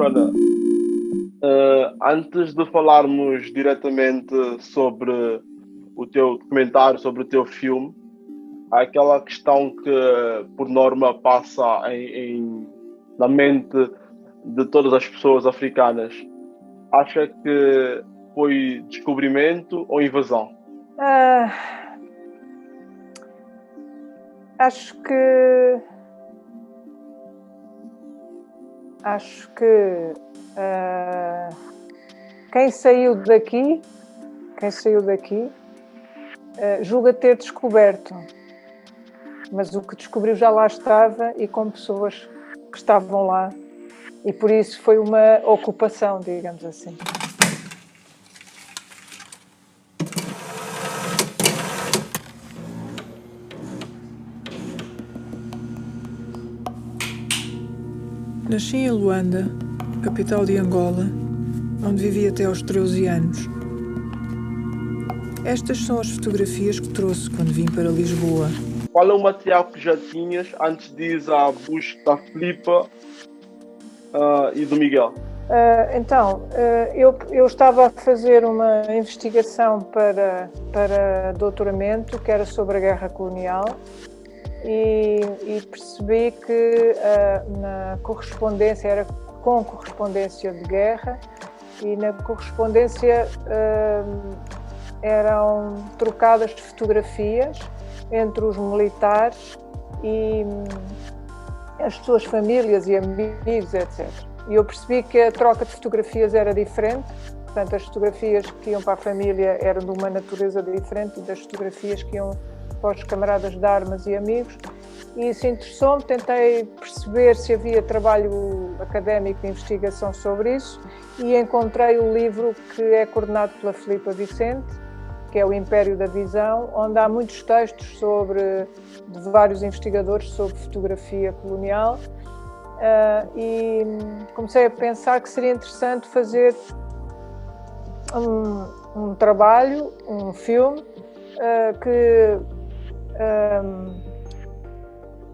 Joana, antes de falarmos diretamente sobre o teu documentário, sobre o teu filme, há aquela questão que, por norma, passa na mente de todas as pessoas africanas. Acha que foi descobrimento ou invasão? Ah, acho que quem saiu daqui julga ter descoberto, mas o que descobriu já lá estava e com pessoas que estavam lá, e por isso foi uma ocupação, digamos assim. Nasci em Luanda, capital de Angola, onde vivi até aos 13 anos. Estas são as fotografias que trouxe quando vim para Lisboa. Qual é o material que já tinhas antes de ir à busca da Filipa e do Miguel? Eu estava a fazer uma investigação para doutoramento que era sobre a guerra colonial e percebi que na correspondência era com correspondência de guerra e na correspondência eram trocadas fotografias entre os militares e as suas famílias e amigos, etc. E eu percebi que a troca de fotografias era diferente, portanto as fotografias que iam para a família eram de uma natureza diferente das fotografias que iam para os camaradas de armas e amigos, e isso interessou-me. Tentei perceber se havia trabalho académico de investigação sobre isso e encontrei o livro que é coordenado pela Filipa Vicente, que é o Império da Visão, onde há muitos textos de vários investigadores sobre fotografia colonial, e comecei a pensar que seria interessante fazer um trabalho, um filme, que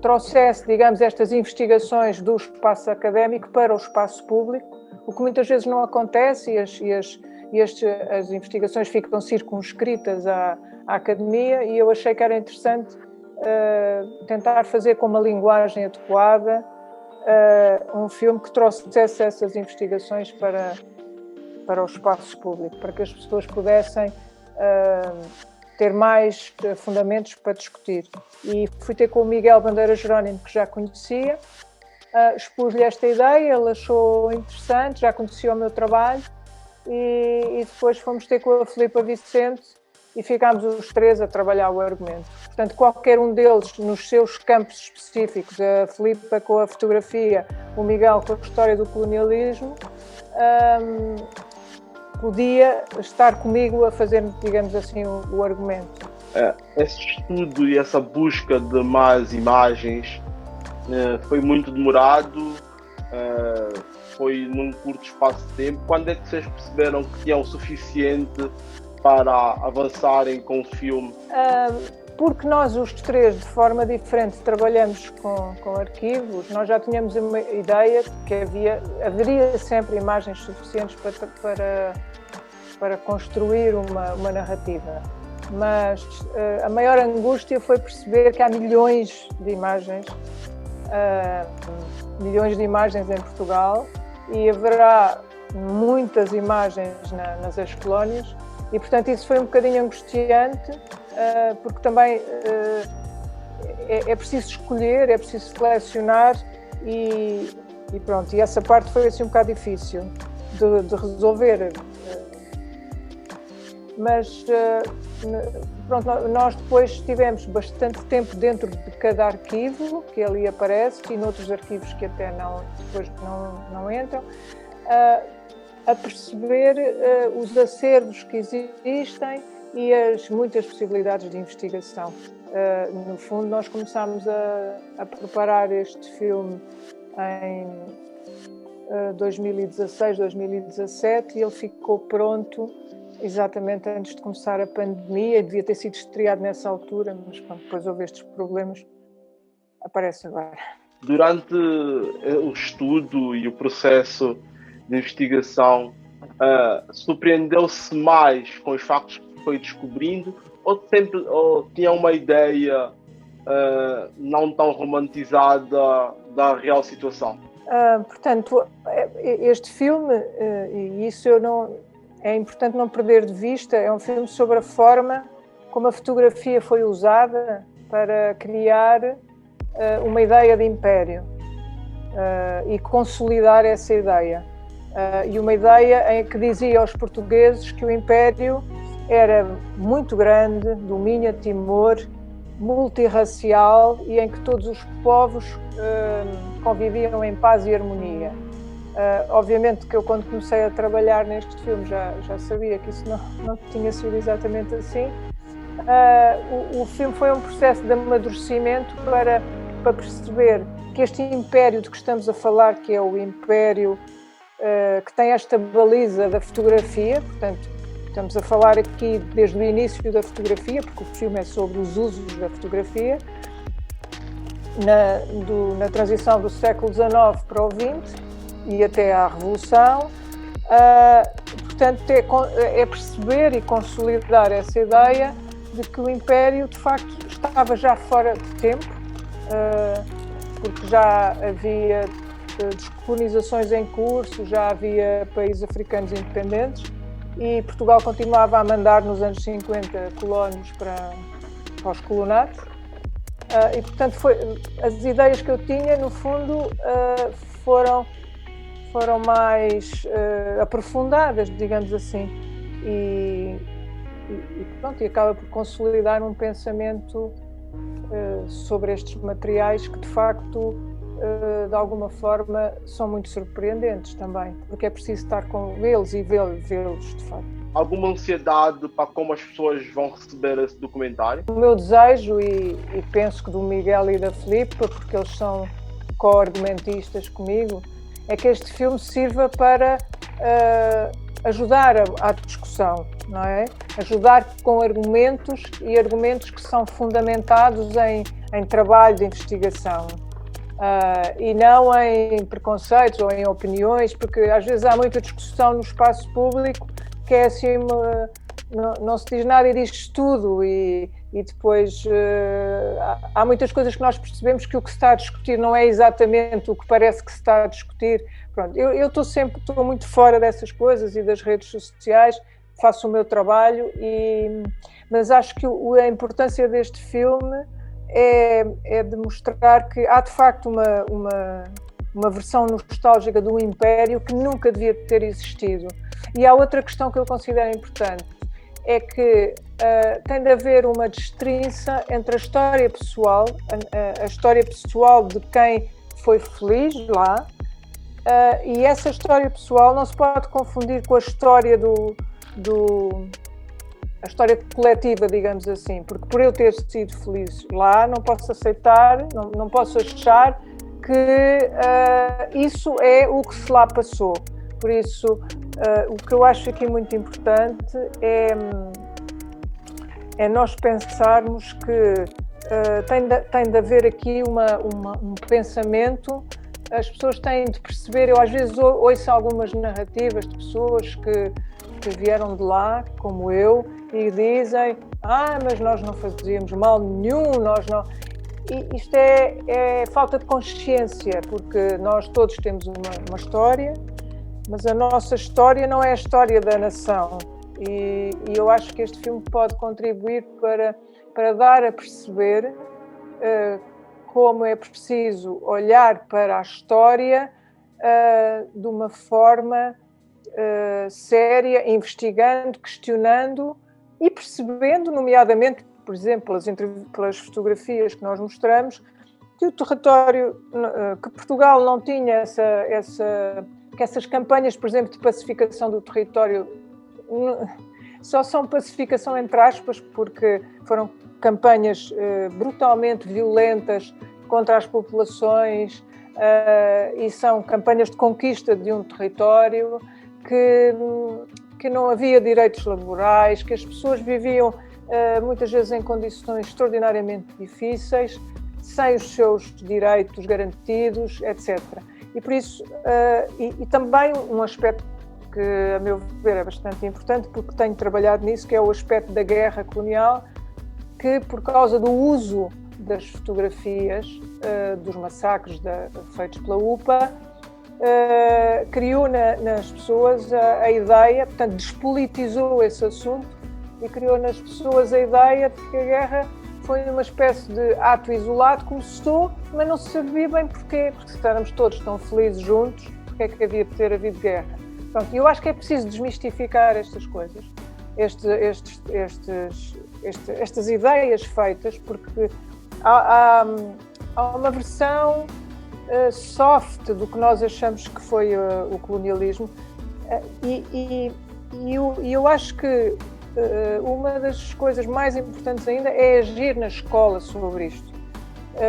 trouxesse, digamos, estas investigações do espaço académico para o espaço público, o que muitas vezes não acontece e as investigações ficam circunscritas à academia, e eu achei que era interessante tentar fazer com uma linguagem adequada um filme que trouxesse essas investigações para o espaço público, para que as pessoas pudessem ter mais fundamentos para discutir. E fui ter com o Miguel Bandeira Jerónimo, que já conhecia, expus-lhe esta ideia, ele achou interessante, já conhecia o meu trabalho, e depois fomos ter com a Filipa Vicente e ficámos os três a trabalhar o argumento. Portanto, qualquer um deles nos seus campos específicos, a Filipa com a fotografia, o Miguel com a história do colonialismo, podia estar comigo a fazer, digamos assim, o argumento. Esse estudo e essa busca de mais imagens foi muito demorado, foi num curto espaço de tempo. Quando é que vocês perceberam que tinham o suficiente para avançarem com o filme? Porque nós os três, de forma diferente, trabalhamos com arquivos. Nós já tínhamos uma ideia que haveria sempre imagens suficientes para construir uma narrativa. Mas a maior angústia foi perceber que há milhões de imagens em Portugal, e haverá muitas imagens nas ex-colónias, e portanto isso foi um bocadinho angustiante, porque também é preciso escolher, é preciso selecionar, e pronto, e essa parte foi assim um bocado difícil de resolver. Mas pronto, nós depois tivemos bastante tempo dentro de cada arquivo que ali aparece, e noutros arquivos que até depois não entram, a perceber os acervos que existem e as muitas possibilidades de investigação. No fundo, nós começámos a preparar este filme em 2016, 2017, e ele ficou pronto exatamente antes de começar a pandemia. Devia ter sido estreado nessa altura, mas pronto, depois houve estes problemas, aparece agora. Durante o estudo e o processo de investigação, surpreendeu-se mais com os factos que foi descobrindo ou tinha uma ideia não tão romantizada da real situação? Portanto, este filme, e isso é importante não perder de vista, é um filme sobre a forma como a fotografia foi usada para criar uma ideia de império e consolidar essa ideia. E uma ideia em que dizia aos portugueses que o império era muito grande, domínio, Timor, multirracial e em que todos os povos conviviam em paz e harmonia. Obviamente que eu, quando comecei a trabalhar neste filme, já sabia que isso não tinha sido exatamente assim. O filme foi um processo de amadurecimento para perceber que este império de que estamos a falar, que é o império que tem esta baliza da fotografia, portanto, estamos a falar aqui desde o início da fotografia, porque o filme é sobre os usos da fotografia, na transição do século XIX para o XX e até à Revolução. Portanto, é perceber e consolidar essa ideia de que o Império, de facto, estava já fora de tempo, porque já havia descolonizações em curso, já havia países africanos independentes e Portugal continuava a mandar nos anos 50 colonos para os colonatos. E, portanto, as ideias que eu tinha, no fundo, foram mais aprofundadas, digamos assim, e pronto, e acaba por consolidar um pensamento sobre estes materiais que, de facto, de alguma forma, são muito surpreendentes também, porque é preciso estar com eles e vê-los, de facto. Alguma ansiedade para como as pessoas vão receber esse documentário? O meu desejo, e penso que do Miguel e da Filipa, porque eles são co-argumentistas comigo, é que este filme sirva para ajudar à discussão, não é? Ajudar com argumentos que são fundamentados em trabalho de investigação. E não em preconceitos ou em opiniões, porque às vezes há muita discussão no espaço público que é assim, não se diz nada e diz tudo, e depois há muitas coisas que nós percebemos que o que se está a discutir não é exatamente o que parece que se está a discutir. Pronto, eu estou muito fora dessas coisas e das redes sociais, faço o meu trabalho, mas acho que a importância deste filme é demonstrar que há de facto uma versão nostálgica do Império que nunca devia ter existido. E há outra questão que eu considero importante, é que tem de haver uma destrinça entre a história pessoal, a história pessoal de quem foi feliz lá, e essa história pessoal não se pode confundir com a história a história coletiva, digamos assim, porque por eu ter sido feliz lá, não posso aceitar, não posso achar que isso é o que se lá passou. Por isso, o que eu acho aqui muito importante é nós pensarmos que tem de haver aqui um pensamento. As pessoas têm de perceber, eu às vezes ouço algumas narrativas de pessoas que vieram de lá, como eu, e dizem, mas nós não fazíamos mal nenhum, nós não... E isto é falta de consciência, porque nós todos temos uma história, mas a nossa história não é a história da nação. E eu acho que este filme pode contribuir para dar a perceber como é preciso olhar para a história de uma forma séria, investigando, questionando e percebendo, nomeadamente, por exemplo, pelas fotografias que nós mostramos, que o território, que Portugal não tinha que essas campanhas, por exemplo, de pacificação do território só são pacificação entre aspas, porque foram campanhas brutalmente violentas contra as populações e são campanhas de conquista de um território que não havia direitos laborais, que as pessoas viviam muitas vezes em condições extraordinariamente difíceis, sem os seus direitos garantidos, etc. E por isso, e também um aspecto que, a meu ver, é bastante importante, porque tenho trabalhado nisso, que é o aspecto da guerra colonial, que por causa do uso das fotografias dos massacres feitos pela UPA, criou nas pessoas a ideia, portanto, despolitizou esse assunto e criou nas pessoas a ideia de que a guerra foi uma espécie de ato isolado, começou, mas não se sabia bem porquê, porque se estávamos todos tão felizes juntos, porque é que havia de ter havido guerra? Pronto, eu acho que é preciso desmistificar estas coisas, estas ideias feitas, porque há uma versão soft do que nós achamos que foi o colonialismo, e eu acho que uma das coisas mais importantes ainda é agir na escola sobre isto.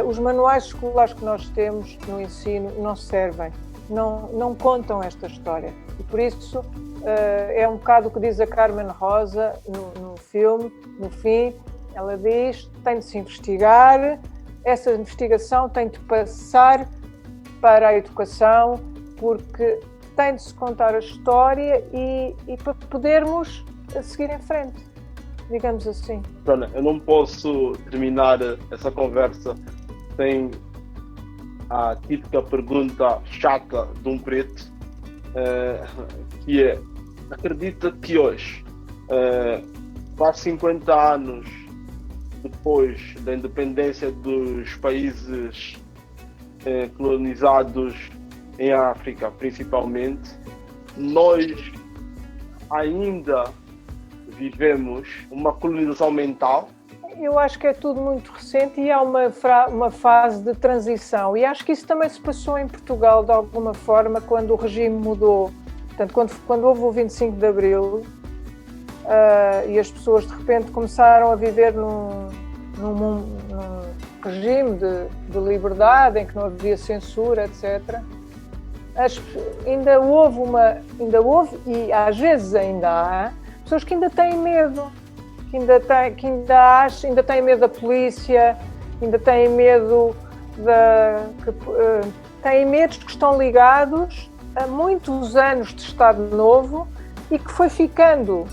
Os manuais escolares que nós temos no ensino não servem, não contam esta história. E por isso é um bocado o que diz a Carmen Rosa no filme, no fim. Ela diz: tem de se investigar, essa investigação tem de passar para a educação, porque tem de se contar a história e para podermos seguir em frente, digamos assim. Joana, eu não posso terminar essa conversa sem a típica pergunta chata de um preto, que é: acredita que hoje, quase 50 anos depois da independência dos países colonizados em África, principalmente, nós ainda vivemos uma colonização mental? Eu acho que é tudo muito recente e há uma fase de transição. E acho que isso também se passou em Portugal, de alguma forma, quando o regime mudou. Portanto, quando houve o 25 de Abril, e as pessoas, de repente, começaram a viver num regime de liberdade, em que não havia censura, etc. Ainda houve, e às vezes ainda há, pessoas que ainda têm medo, que ainda têm medo da polícia, ainda têm medo têm medos que estão ligados a muitos anos de Estado Novo e que foi ficando,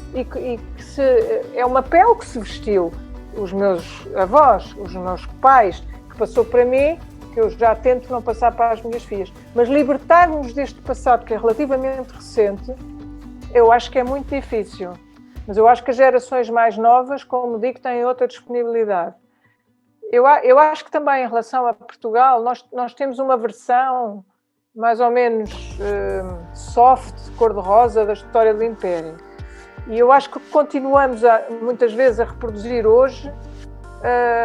é uma pele que se vestiu. Os meus avós, os meus pais, que passou para mim, que eu já tento não passar para as minhas filhas. Mas libertar-nos deste passado, que é relativamente recente, eu acho que é muito difícil. Mas eu acho que as gerações mais novas, como digo, têm outra disponibilidade. Eu acho que também, em relação a Portugal, nós temos uma versão mais ou menos soft, cor-de-rosa, da história do Império. E eu acho que continuamos, muitas vezes, a reproduzir hoje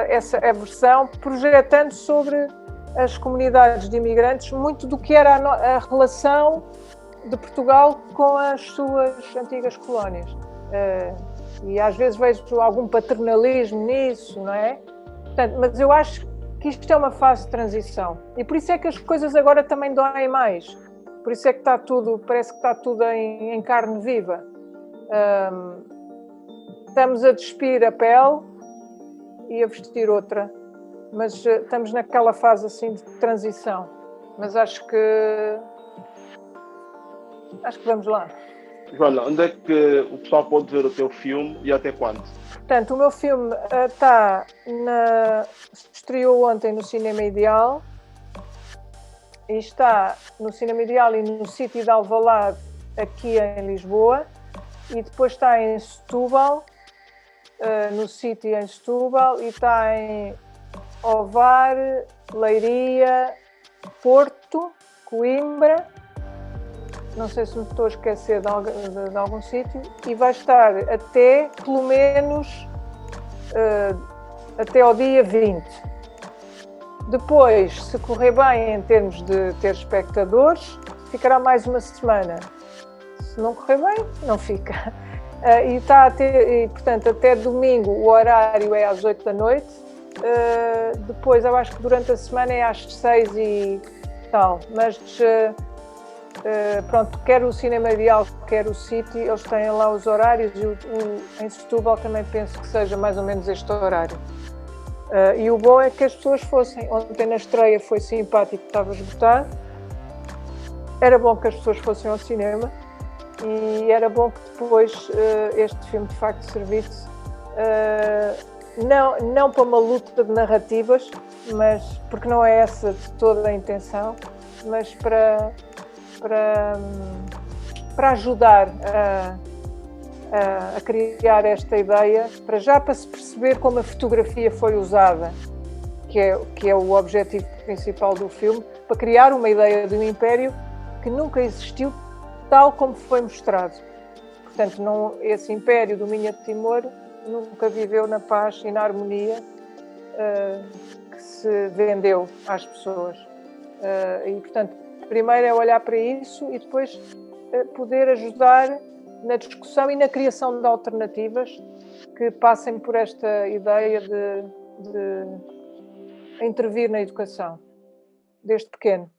essa versão, projetando sobre as comunidades de imigrantes muito do que era a relação de Portugal com as suas antigas colónias. E às vezes vejo algum paternalismo nisso, não é? Portanto, mas eu acho que isto é uma fase de transição. E por isso é que as coisas agora também doem mais. Por isso é que parece que está tudo em carne viva. Estamos a despir a pele e a vestir outra, mas estamos naquela fase assim de transição. Mas acho que vamos lá. Joana, onde é que o pessoal pode ver o teu filme e até quando? Portanto, o meu filme estreou ontem no Cinema Ideal e está no Cinema Ideal e no sítio de Alvalade, aqui em Lisboa. E depois está em Setúbal, no sítio em Setúbal, e está em Ovar, Leiria, Porto, Coimbra, não sei se me estou a esquecer de algum sítio, e vai estar até, pelo menos, até ao dia 20. Depois, se correr bem em termos de ter espectadores, ficará mais uma semana. Se não correr bem, não fica. Portanto, até domingo o horário é às 8 da noite. Depois, eu acho que durante a semana é às 6 e tal. Mas, pronto, quer o Cinema Ideal, quer o City, eles têm lá os horários e em Setúbal também penso que seja mais ou menos este horário. E o bom é que as pessoas fossem. Ontem na estreia foi simpático, estava esgotado. era bom que as pessoas fossem ao cinema e era bom que depois este filme de facto servisse não para uma luta de narrativas, mas porque não é essa de toda a intenção, mas para ajudar a criar esta ideia, para se perceber como a fotografia foi usada, que é o objetivo principal do filme, para criar uma ideia de um império que nunca existiu tal como foi mostrado. Portanto, esse império do Minha de Timor nunca viveu na paz e na harmonia que se vendeu às pessoas. E, portanto, primeiro é olhar para isso e depois poder ajudar na discussão e na criação de alternativas que passem por esta ideia de intervir na educação, desde pequeno.